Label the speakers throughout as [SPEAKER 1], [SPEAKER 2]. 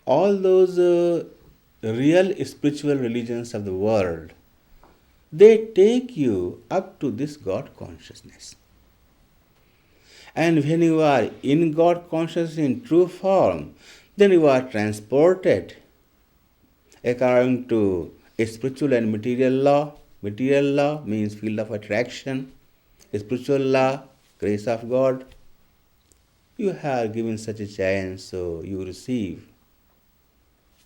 [SPEAKER 1] all those real spiritual religions of the world, they take you up to this God consciousness. And when you are in God consciousness in true form, then you are transported according to a spiritual and material law. Material law means field of attraction. Spiritual law, grace of God. You have given such a chance, so you receive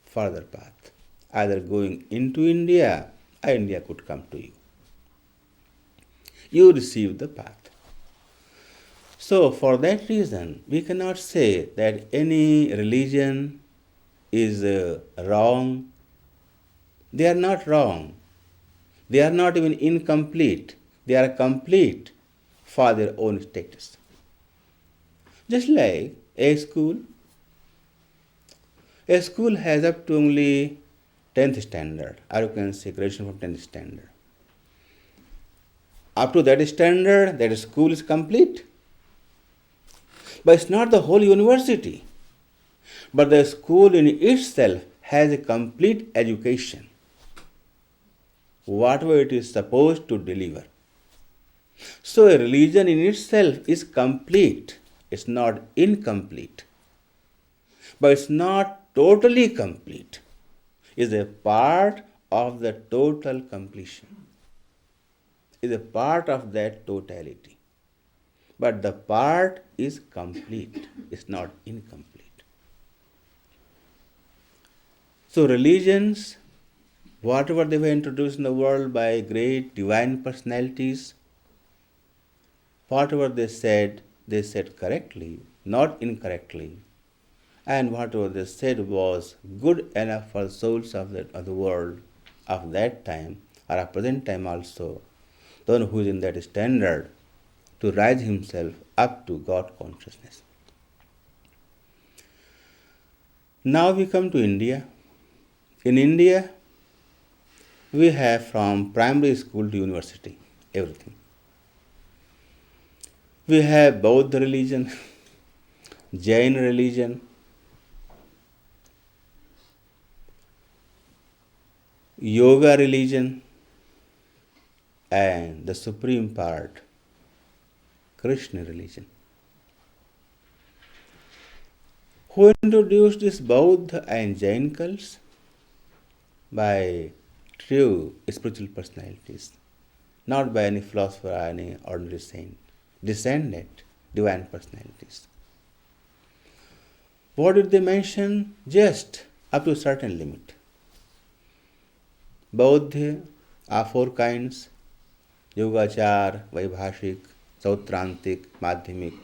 [SPEAKER 1] further path. Either going into India, or India could come to you. You receive the path. So, for that reason, we cannot say that any religion is wrong. They are not wrong. They are not even incomplete. They are complete for their own status. Just like a school has up to only 10th standard, or you can say graduation from 10th standard. Up to that standard, that school is complete. But it's not the whole university. But the school in itself has a complete education, whatever it is supposed to deliver. So a religion in itself is complete. It's not incomplete. But it's not totally complete. It's a part of the total completion. It's a part of that totality. But the part is complete. It's not incomplete. So religions, whatever they were introduced in the world by great divine personalities, whatever they said correctly, not incorrectly. And whatever they said was good enough for the souls of the world of that time, or of present time also, the one who is in that standard, to rise himself up to God consciousness. Now we come to India. In India, we have from primary school to university, everything. We have Buddha religion, Jain religion, yoga religion, and the supreme part, Krishna religion. Who introduced this Buddha and Jain cults? By true spiritual personalities, not by any philosopher or any ordinary saint. Descendant divine personalities. What did they mention? Just up to a certain limit. Bauddha are four kinds: Yogachar, Vaibhashik, Sautrantik, Madhyamik.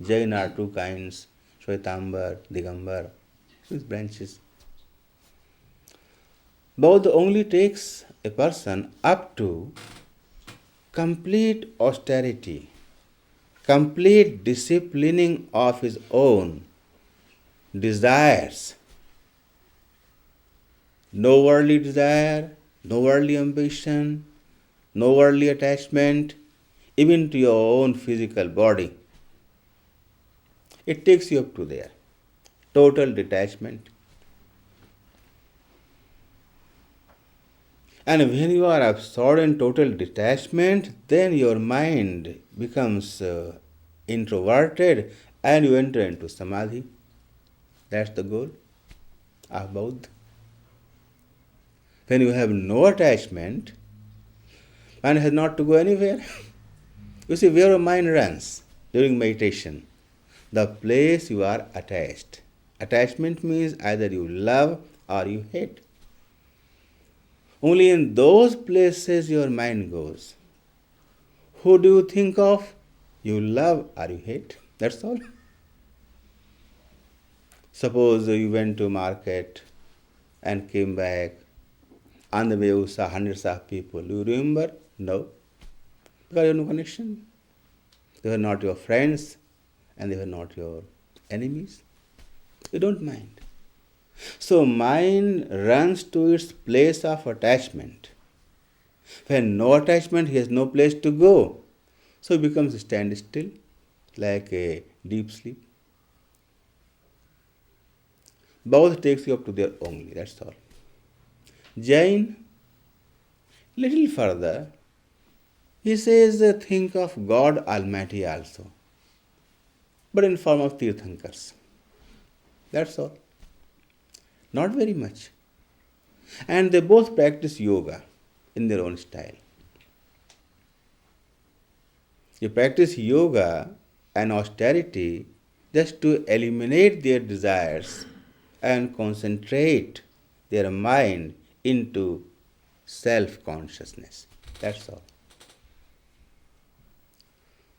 [SPEAKER 1] Jain are two kinds: Shwetambar, Digambar. These branches. Bauddha only takes a person up to complete austerity, complete disciplining of his own desires. No worldly desire, no worldly ambition, no worldly attachment, even to your own physical body. It takes you up to there. Total detachment. And when you are absorbed in total detachment, then your mind becomes introverted and you enter into samadhi. That's the goal of Buddha. When you have no attachment, mind has not to go anywhere. You see, where your mind runs during meditation, the place you are attached. Attachment means either you love or you hate. Only in those places your mind goes. Who do you think of? You love or you hate. That's all. Suppose you went to market and came back. On the way you saw hundreds of people. Do you remember? No. Because you have no connection. They were not your friends and they were not your enemies. You don't mind. So mind runs to its place of attachment. When no attachment, he has no place to go. So he becomes standstill, like a deep sleep. Both takes you up to there only, that's all. Jain, little further, he says think of God Almighty also, but in form of Tirthankars. That's all. Not very much. And they both practice yoga in their own style. They practice yoga and austerity just to eliminate their desires and concentrate their mind into self-consciousness. That's all.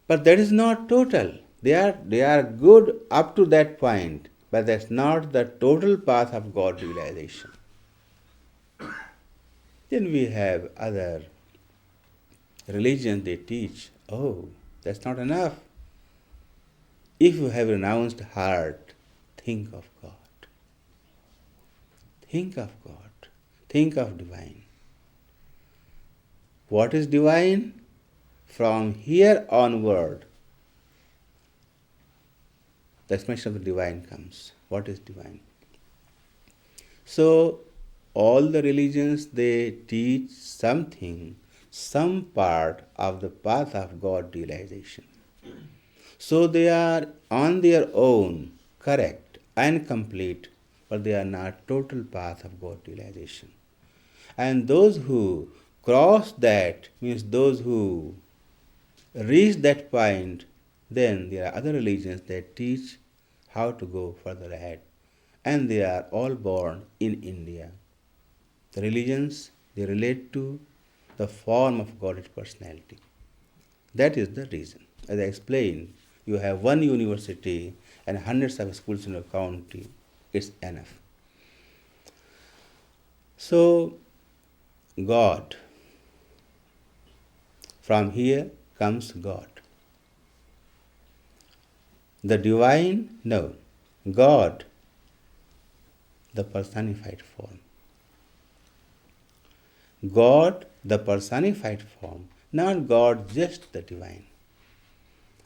[SPEAKER 1] But that is not total. They are good up to that point, but that's not the total path of God realization. Then we have other religions, they teach, oh, that's not enough. If you have renounced heart, think of God. Think of God. Think of divine. What is divine? From here onward, the explanation of the divine comes. What is divine? So, all the religions, they teach something, some part of the path of God realization. So they are on their own correct and complete, but they are not total path of God realization. And those who cross that, means those who reach that point, then there are other religions that teach how to go further ahead. And they are all born in India. The religions, they relate to the form of God's personality. That is the reason. As I explained, you have one university and hundreds of schools in your county. It's enough. So, God. From here comes God. The divine? No. God, the personified form. God, the personified form, not God, just the divine.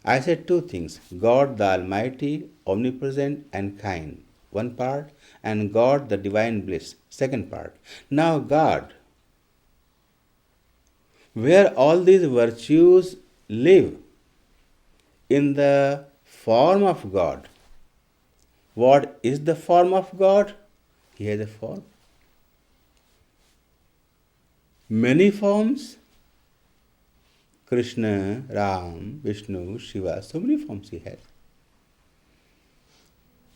[SPEAKER 1] I said two things, God the Almighty, omnipresent and kind, one part, and God the divine bliss, second part. Now God, where all these virtues live in the form of God. What is the form of God? He has a form. Many forms. Krishna, Rama, Vishnu, Shiva, so many forms he has.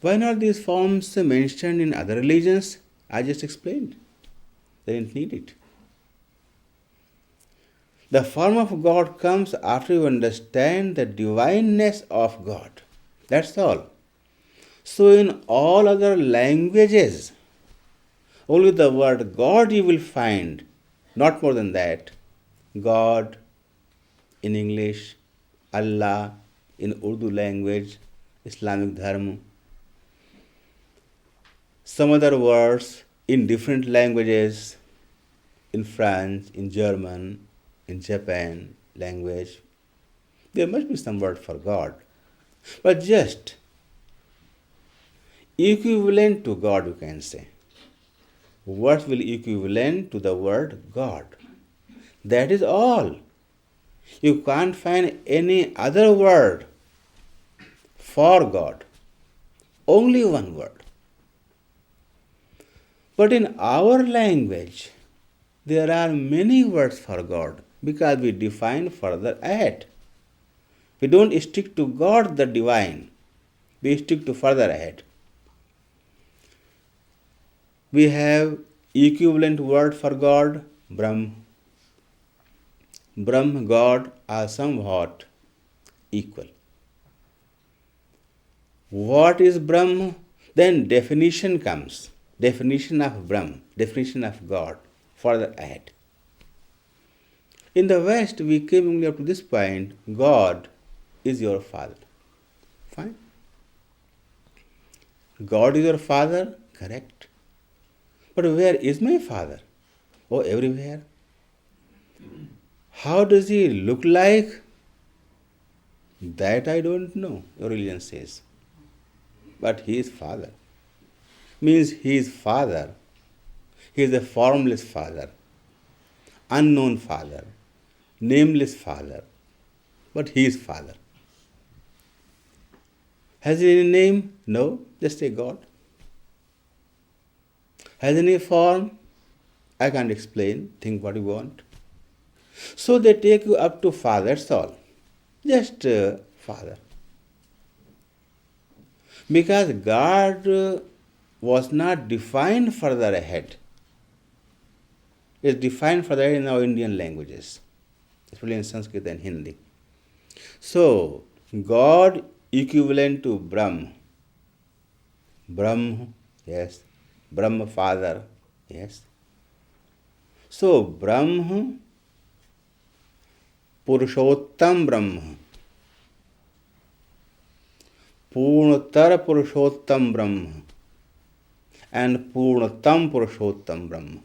[SPEAKER 1] Why not these forms mentioned in other religions? I just explained. They didn't need it. The form of God comes after you understand the divineness of God. That's all. So in all other languages, only the word God you will find, not more than that. God in English, Allah in Urdu language, Islamic Dharma. Some other words in different languages, in French, in German, in Japan language. There must be some word for God. But just equivalent to God, you can say. What will equivalent to the word God? That is all. You can't find any other word for God. Only one word. But in our language, there are many words for God because we define further ahead. We don't stick to God the divine. We stick to further ahead. We have equivalent word for God, Brahm. Brahm, God are somewhat equal. What is Brahm? Then definition comes. Definition of Brahm, definition of God, further ahead. In the West, we came only up to this point, God is your Father. Fine. God is your Father? Correct. But where is my Father? Oh, everywhere. How does he look like? That I don't know, your religion says. But he is Father. means he is Father. He is a formless Father, unknown Father, nameless Father, but he is Father. Has he any name? No, just a God. Has any form? I can't explain. Think what you want. So they take you up to Father, that's all. Just Father. Because God was not defined further ahead. It's defined further in our Indian languages, especially in Sanskrit and Hindi. So, God equivalent to Brahm. Brahm, yes. Brahma Father, yes. So, Brahm, Purushottam Brahma, Purnatar Purushottam Brahma, and Purnatam Purushottam Brahma.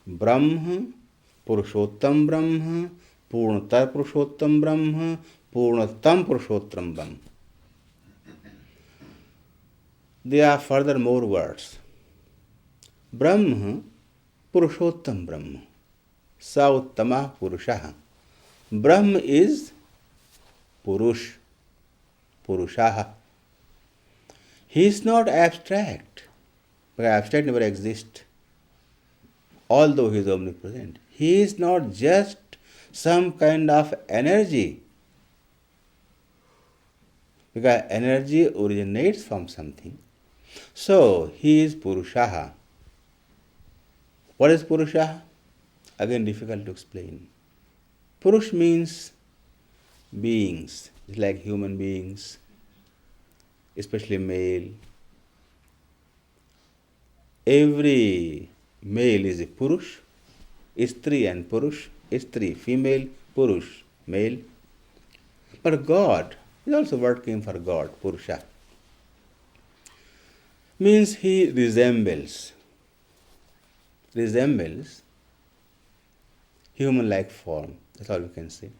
[SPEAKER 1] Brahma, Purushottam Brahma, Purnatar Purushottam Brahma, Purnatam Purushottam Brahma. There are further more words. Brahma, Purushottam Brahma, Sauttama Purusha. Brahma is Purush, Purusha. He is not abstract, because abstract never exists, although he is omnipresent. He is not just some kind of energy, because energy originates from something. So, he is Purusha. What is Purusha? Again, difficult to explain. Purush means beings, like human beings, especially male. Every male is a Purush, Istri and Purush, Istri female, Purush male. But God, is also word came for God, Purusha. Means he resembles human-like form. That's all we can say.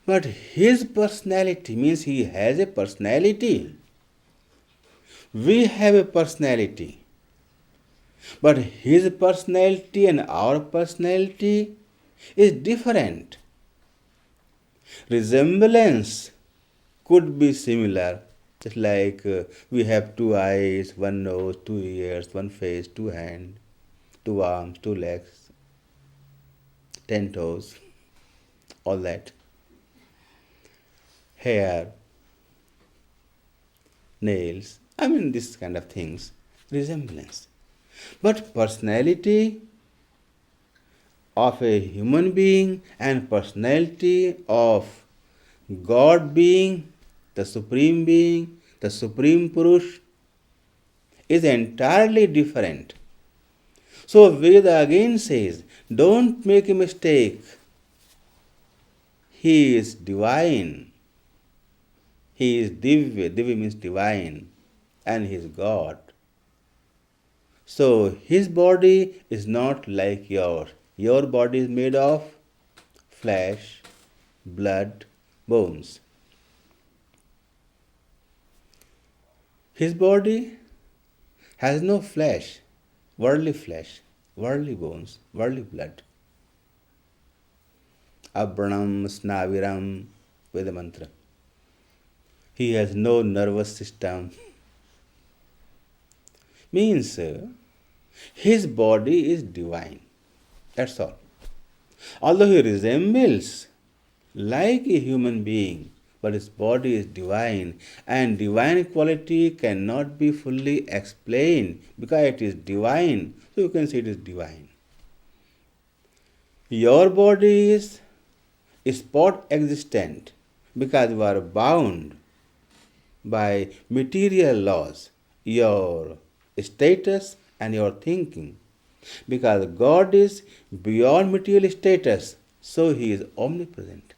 [SPEAKER 1] But his personality means he has a personality. We have a personality. But his personality and our personality is different. Resemblance could be similar, just like we have 2 eyes, 1 nose, 2 ears, 1 face, 2 hands, 2 arms, 2 legs, 10 toes, all that. Hair, nails, this kind of things, resemblance. But personality of a human being and personality of God being, the Supreme Being, the Supreme Purush, is entirely different. So Veda again says, don't make a mistake. He is divine. He is Divya. Divya means divine. And he is God. So his body is not like yours. Your body is made of flesh, blood, bones. His body has no flesh, worldly bones, worldly blood. Abranam Snaviram, Veda mantra. He has no nervous system. Means his body is divine. That's all. Although he resembles like a human being, but his body is divine, and divine quality cannot be fully explained because it is divine. So you can say it is divine. Your body is spot existent because you are bound by material laws, your status and your thinking. Because God is beyond material status, so he is omnipresent.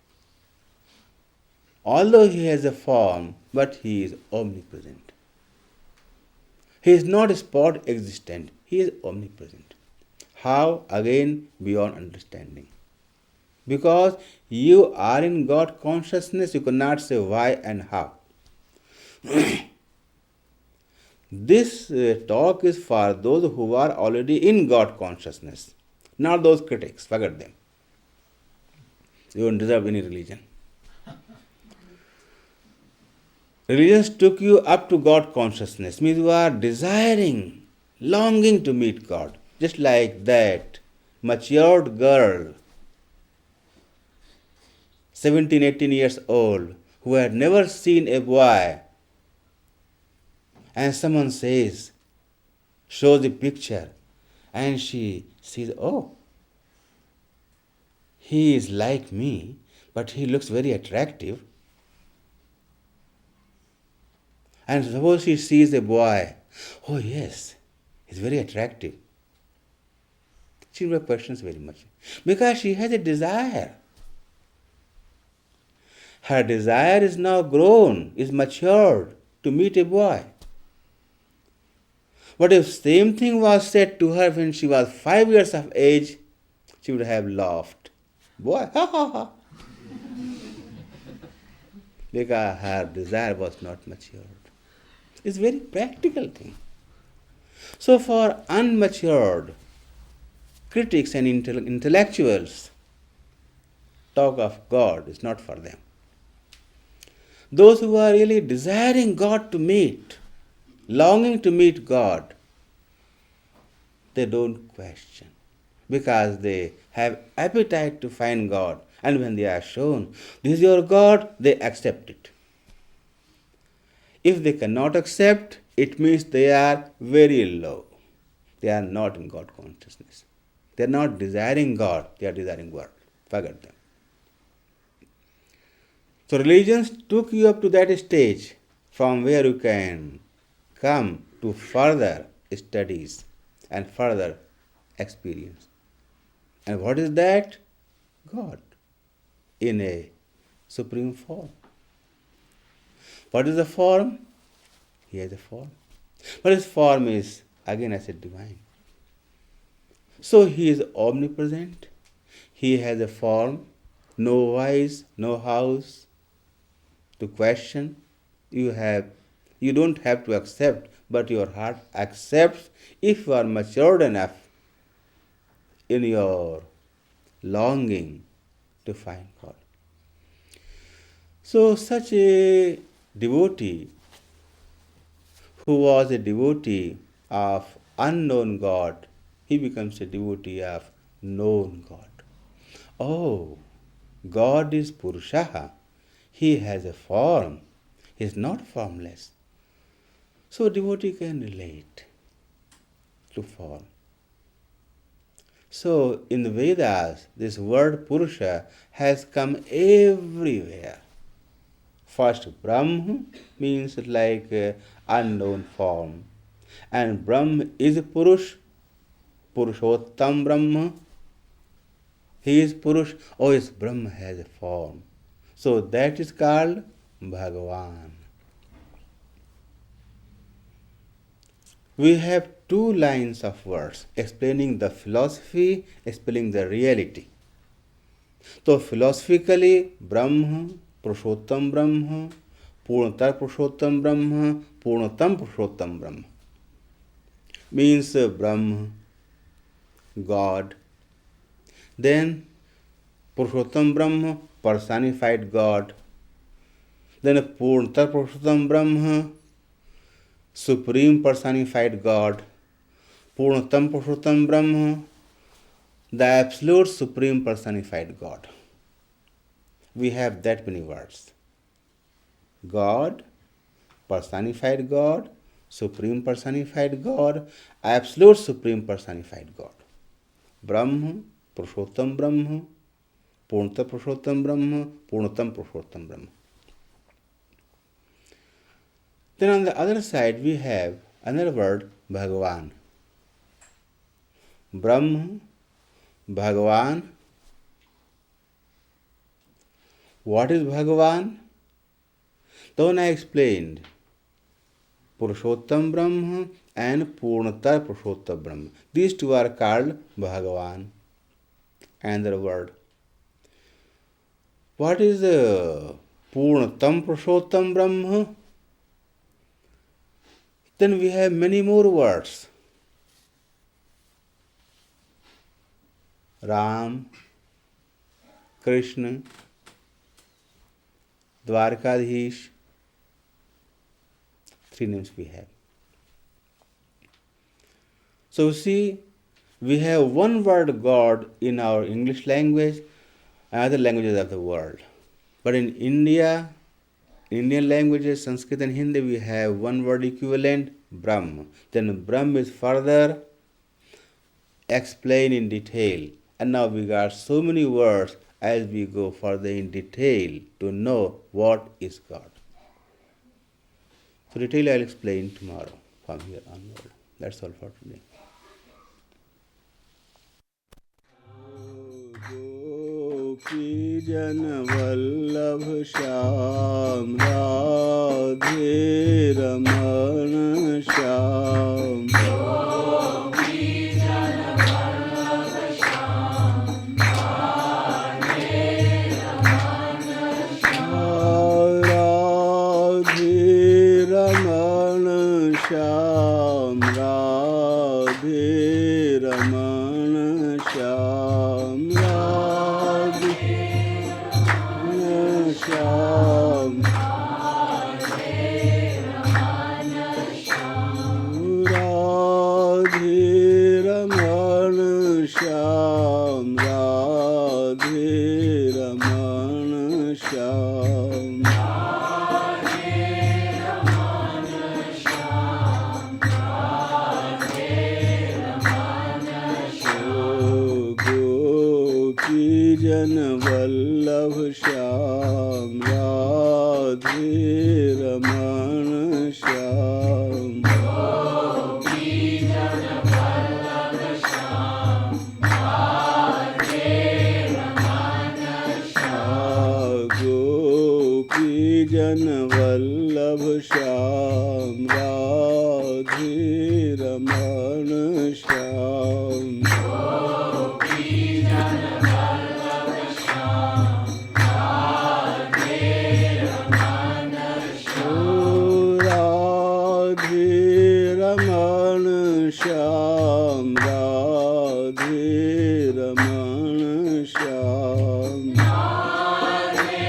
[SPEAKER 1] Although he has a form, but he is omnipresent. He is not spot existent, he is omnipresent. How? Again, beyond understanding. Because you are in God consciousness, you cannot say why and how. This talk is for those who are already in God consciousness, not those critics. Forget them. You don't deserve any religion. Religions took you up to God consciousness, means you are desiring, longing to meet God. Just like that matured girl, 17, 18 years old, who had never seen a boy, and someone shows the picture, and she sees, oh, he is like me, but he looks very attractive. And suppose she sees a boy, oh yes, he's very attractive. She will question very much. Because she has a desire. Her desire is now grown, is matured to meet a boy. But if same thing was said to her when she was 5 years of age, she would have laughed. Boy, ha ha ha. Because her desire was not matured. It's a very practical thing. So for unmatured critics and intellectuals, talk of God is not for them. Those who are really desiring God to meet, longing to meet God, they don't question because they have appetite to find God. And when they are shown, this is your God, they accept it. If they cannot accept, it means they are very low. They are not in God consciousness. They are not desiring God, they are desiring world. Forget them. So religions took you up to that stage from where you can come to further studies and further experience. And what is that? God in a supreme form. What is the form? He has a form. But his form is, again I said, divine. So he is omnipresent. He has a form, no eyes, no house to question. You don't have to accept, but your heart accepts if you are matured enough in your longing to find God. So such a devotee who was a devotee of unknown God, he becomes a devotee of known God. Oh, God is Purusha. He has a form. He is not formless. So devotee can relate to form. So in the Vedas, this word Purusha has come everywhere. First, Brahm means like unknown form. And Brahm is Purush, Purushottam Brahma. He is Purush. Oh yes, Brahma has a form. So that is called Bhagavan. We have two lines of words explaining the philosophy, explaining the reality. So philosophically, Brahma, Purushottam Brahma, Purnatar Purushottam Brahma, Purnatam Purushottam Brahma. Means Brahma, God. Then Purushottam Brahma, personified God. Then Purnatar Purushottam Brahma, supreme personified God. Purnatam Purushottam Brahma, the absolute supreme personified God. We have that many words. God, personified God, supreme personified God, absolute supreme personified God. Brahma, Purushottam Brahma, Purnata Purushottam Brahma, Purnatam Purushottam Brahma. Then on the other side we have another word, Bhagavan. Brahma, Bhagavan. What is Bhagavan? The one I explained, Purushottam Brahma and Purnatar Purushottam Brahma. These two are called Bhagavan. Another word. What is Purnatam Purushottam Brahma? Then we have many more words. Ram, Krishna, Dwarkadhish. 3 names we have. So you see, we have one word God in our English language and other languages of the world. But in India, Indian languages, Sanskrit and Hindi, we have one word equivalent, Brahm. Then Brahm is further explained in detail. And now we got so many words as we go further in detail to know what is God. So detail I'll explain tomorrow from here onward. That's all for today. Gopi Jan Vallabh Shyam Radhe Raman Shyam Gopi Jan Vallabh Shyam Radhe Raman Shyam Radhe Raman Shyam Radhe Raman Shyam Shyam Radhe Raman Shyam Radhe Raman Shyam Gopi Jan Vallabh Shyam Radhe Raman Shyam Gopi Jan Vallabh Shyam Radhe Raman Shyam Gopi Jan Vallabh Shyam Radhe Raman Shyam Shyam Radhe Raman Shyam Radhe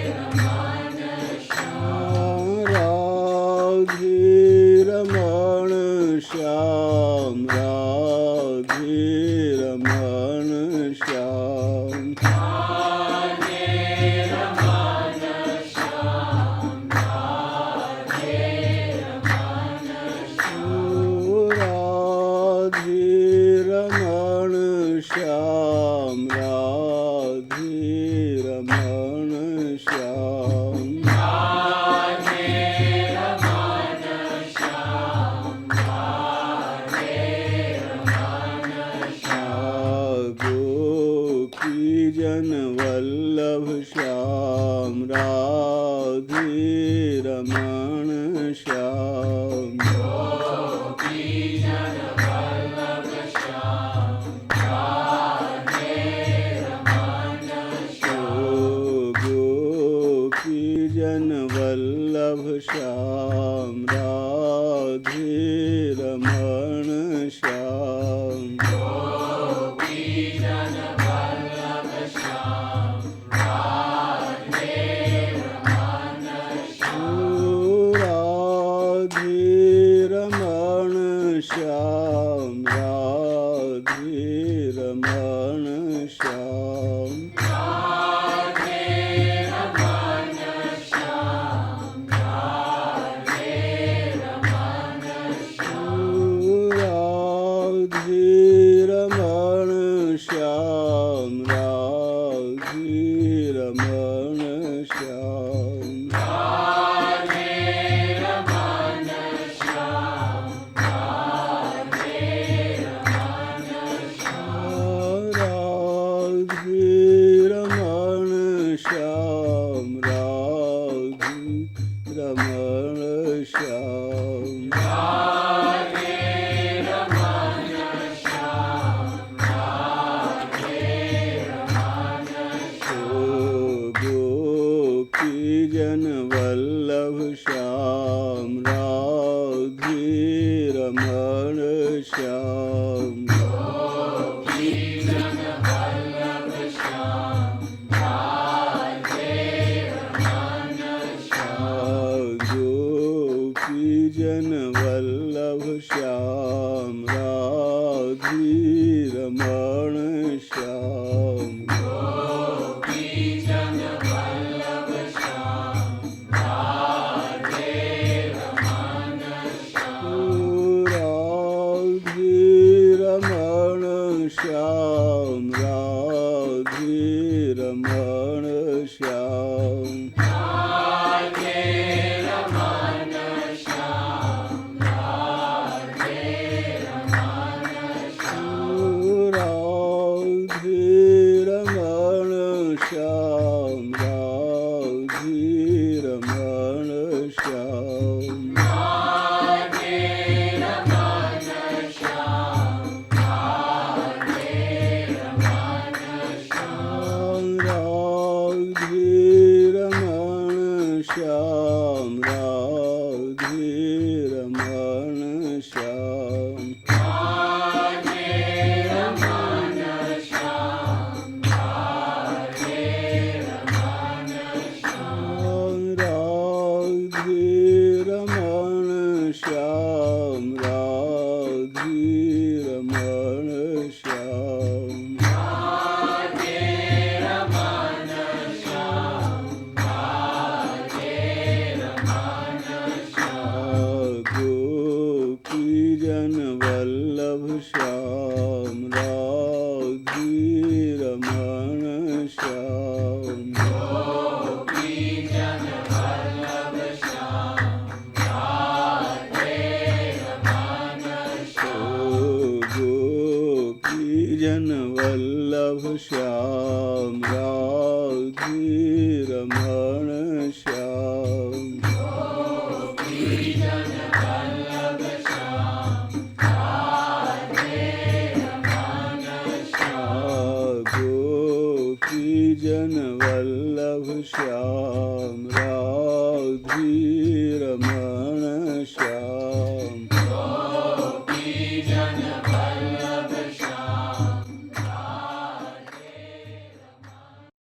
[SPEAKER 1] Raman Shyam Radhe Raman Shyam Radhe Raman Shyam Radhe Raman Shyam Shyam Radhe Raman Shyam Radhe Raman Shyam Radhe Raman Shyam Gopi Jan Vallabh Shyam Radhe Raman Shyam Gopi Jan Vallabh Shyam Jan Vallabh Shyam Radhe Raman Shyam Gopi Jan Vallabh Shyam Radhe Raman Shyam Radhe Raman Shyam Radhe Raman Shyam Shyam Radhe Raman Shyam Radhe Raman Shyam Radhe Raman Shyam Raman Shyam. Jan Vallabh Shyam Radhi Raman Shyam. Gopi Jan Vallabh Shyam Radhe Raman Shyam. Radhi Raman Shyam Radhi Raman Shyam. Shyam Radhi Raman Shyam. Gopi Jan Vallabh Shyam Radhe Raman Shyam. Gopi Jan Vallabh Shyam Radhi Raman Shyam.